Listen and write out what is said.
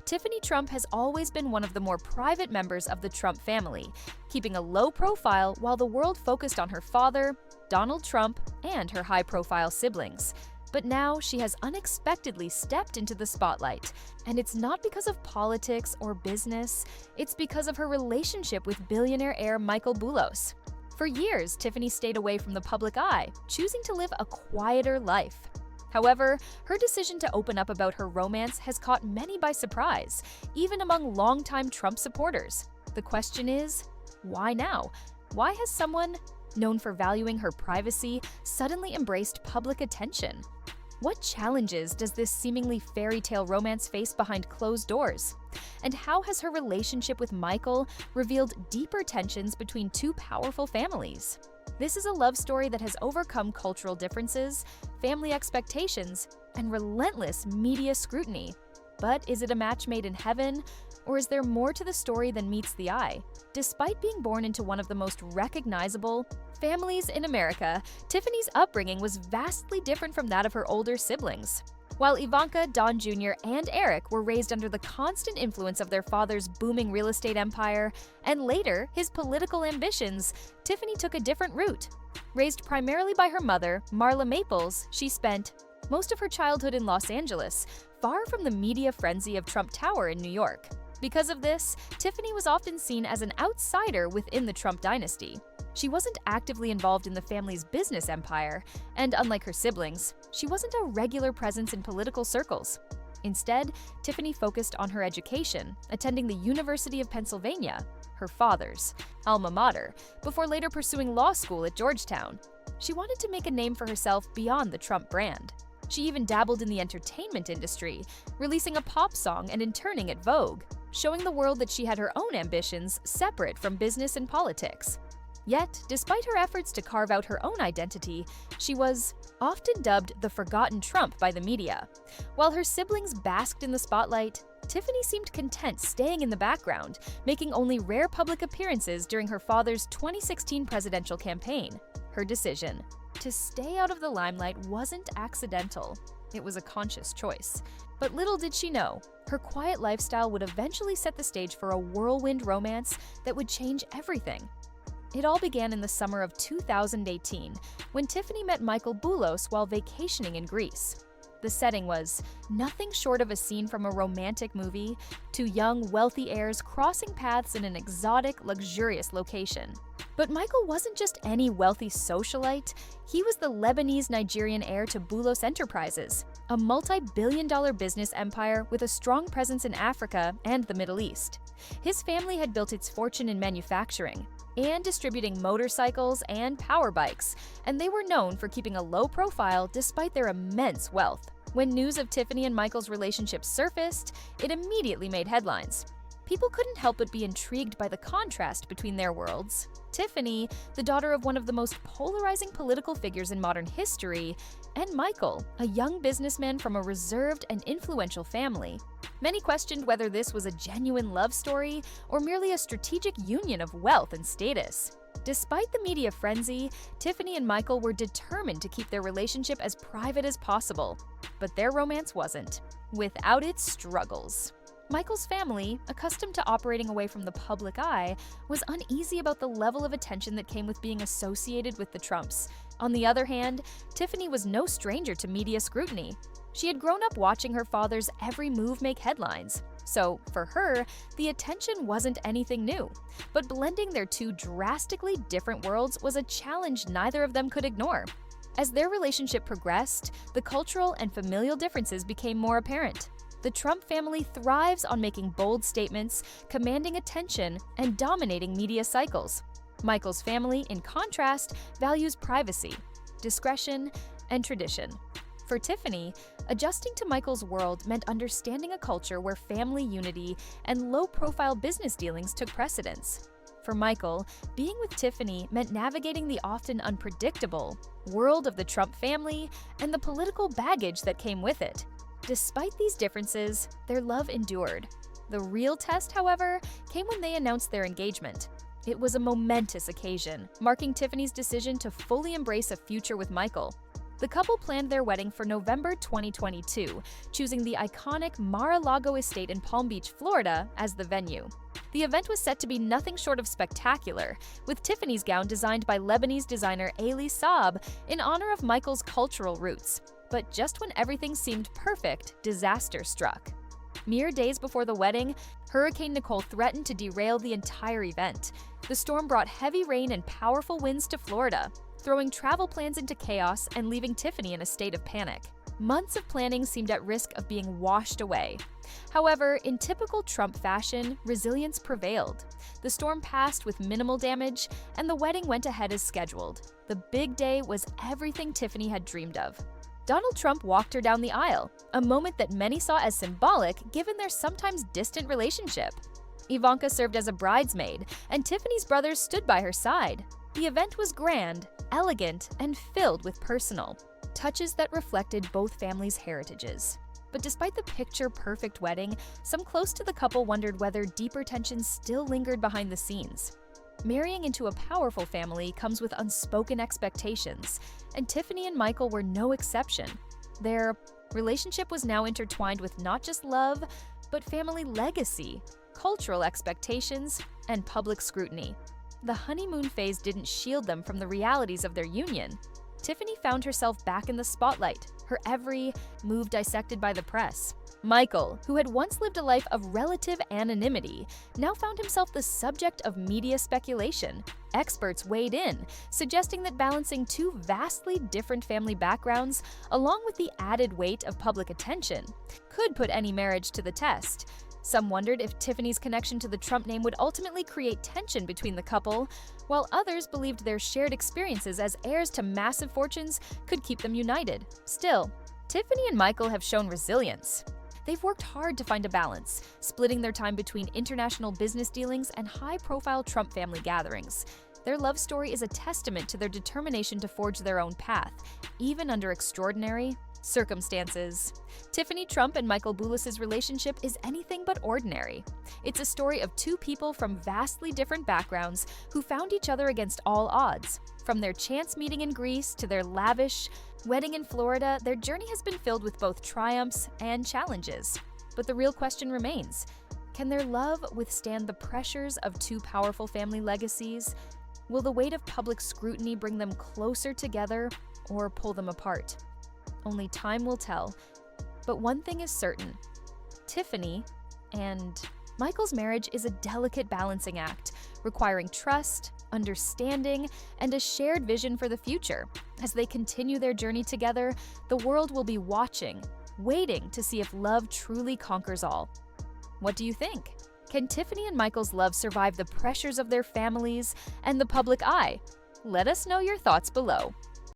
Tiffany Trump has always been one of the more private members of the Trump family, keeping a low profile while the world focused on her father, Donald Trump, and her high-profile siblings. But now she has unexpectedly stepped into the spotlight, and it's not because of politics or business, it's because of her relationship with billionaire heir Michael Boulos. For years, Tiffany stayed away from the public eye, choosing to live a quieter life. However, her decision to open up about her romance has caught many by surprise, even among longtime Trump supporters. The question is, why now? Why has someone known for valuing her privacy suddenly embraced public attention? What challenges does this seemingly fairy tale romance face behind closed doors? And how has her relationship with Michael revealed deeper tensions between two powerful families? This is a love story that has overcome cultural differences, family expectations, and relentless media scrutiny. But is it a match made in heaven, or is there more to the story than meets the eye? Despite being born into one of the most recognizable families in America, Tiffany's upbringing was vastly different from that of her older siblings. While Ivanka, Don Jr., and Eric were raised under the constant influence of their father's booming real estate empire, and later his political ambitions, Tiffany took a different route. Raised primarily by her mother, Marla Maples, she spent most of her childhood in Los Angeles, far from the media frenzy of Trump Tower in New York. Because of this, Tiffany was often seen as an outsider within the Trump dynasty. She wasn't actively involved in the family's business empire, and unlike her siblings, she wasn't a regular presence in political circles. Instead, Tiffany focused on her education, attending the University of Pennsylvania, her father's alma mater, before later pursuing law school at Georgetown. She wanted to make a name for herself beyond the Trump brand. She even dabbled in the entertainment industry, releasing a pop song and interning at Vogue, showing the world that she had her own ambitions separate from business and politics. Yet, despite her efforts to carve out her own identity, she was often dubbed the forgotten Trump by the media. While her siblings basked in the spotlight, Tiffany seemed content staying in the background, making only rare public appearances during her father's 2016 presidential campaign. Her decision to stay out of the limelight wasn't accidental. It was a conscious choice. But little did she know, her quiet lifestyle would eventually set the stage for a whirlwind romance that would change everything. It all began in the summer of 2018, when Tiffany met Michael Boulos while vacationing in Greece. The setting was nothing short of a scene from a romantic movie, two young, wealthy heirs crossing paths in an exotic, luxurious location. But Michael wasn't just any wealthy socialite, he was the Lebanese-Nigerian heir to Boulos Enterprises, a multi-billion-dollar business empire with a strong presence in Africa and the Middle East. His family had built its fortune in manufacturing and distributing motorcycles and power bikes, and they were known for keeping a low profile despite their immense wealth. When news of Tiffany and Michael's relationship surfaced, it immediately made headlines. People couldn't help but be intrigued by the contrast between their worlds. Tiffany, the daughter of one of the most polarizing political figures in modern history, and Michael, a young businessman from a reserved and influential family. Many questioned whether this was a genuine love story or merely a strategic union of wealth and status. Despite the media frenzy, Tiffany and Michael were determined to keep their relationship as private as possible. But their romance wasn't, without its struggles. Michael's family, accustomed to operating away from the public eye, was uneasy about the level of attention that came with being associated with the Trumps. On the other hand, Tiffany was no stranger to media scrutiny. She had grown up watching her father's every move make headlines. So, for her, the attention wasn't anything new. But blending their two drastically different worlds was a challenge neither of them could ignore. As their relationship progressed, the cultural and familial differences became more apparent. The Trump family thrives on making bold statements, commanding attention, and dominating media cycles. Michael's family, in contrast, values privacy, discretion, and tradition. For Tiffany, adjusting to Michael's world meant understanding a culture where family unity and low-profile business dealings took precedence. For Michael, being with Tiffany meant navigating the often unpredictable world of the Trump family and the political baggage that came with it. Despite these differences, their love endured. The real test, however, came when they announced their engagement. It was a momentous occasion, marking Tiffany's decision to fully embrace a future with Michael. The couple planned their wedding for November 2022, choosing the iconic Mar-a-Lago estate in Palm Beach, Florida, as the venue. The event was set to be nothing short of spectacular, with Tiffany's gown designed by Lebanese designer Aly Saab in honor of Michael's cultural roots. But just when everything seemed perfect, disaster struck. Mere days before the wedding, Hurricane Nicole threatened to derail the entire event. The storm brought heavy rain and powerful winds to Florida, throwing travel plans into chaos and leaving Tiffany in a state of panic. Months of planning seemed at risk of being washed away. However, in typical Trump fashion, resilience prevailed. The storm passed with minimal damage, and the wedding went ahead as scheduled. The big day was everything Tiffany had dreamed of. Donald Trump walked her down the aisle, a moment that many saw as symbolic given their sometimes distant relationship. Ivanka served as a bridesmaid, and Tiffany's brothers stood by her side. The event was grand, elegant, and filled with personal touches that reflected both families' heritages. But despite the picture-perfect wedding, some close to the couple wondered whether deeper tensions still lingered behind the scenes. Marrying into a powerful family comes with unspoken expectations, and Tiffany and Michael were no exception. Their relationship was now intertwined with not just love, but family legacy, cultural expectations, and public scrutiny. The honeymoon phase didn't shield them from the realities of their union. Tiffany found herself back in the spotlight, her every move dissected by the press. Michael, who had once lived a life of relative anonymity, now found himself the subject of media speculation. Experts weighed in, suggesting that balancing two vastly different family backgrounds, along with the added weight of public attention, could put any marriage to the test. Some wondered if Tiffany's connection to the Trump name would ultimately create tension between the couple, while others believed their shared experiences as heirs to massive fortunes could keep them united. Still, Tiffany and Michael have shown resilience. They've worked hard to find a balance, splitting their time between international business dealings and high-profile Trump family gatherings. Their love story is a testament to their determination to forge their own path, even under extraordinary circumstances. Tiffany Trump and Michael Boulis's relationship is anything but ordinary. It's a story of two people from vastly different backgrounds who found each other against all odds. From their chance meeting in Greece to their lavish wedding in Florida, their journey has been filled with both triumphs and challenges. But the real question remains: can their love withstand the pressures of two powerful family legacies? Will the weight of public scrutiny bring them closer together or pull them apart? Only time will tell. But one thing is certain: Tiffany and Michael's marriage is a delicate balancing act, requiring trust, understanding, and a shared vision for the future. As they continue their journey together, the world will be watching, waiting to see if love truly conquers all. What do you think? Can Tiffany and Michael's love survive the pressures of their families and the public eye? Let us know your thoughts below.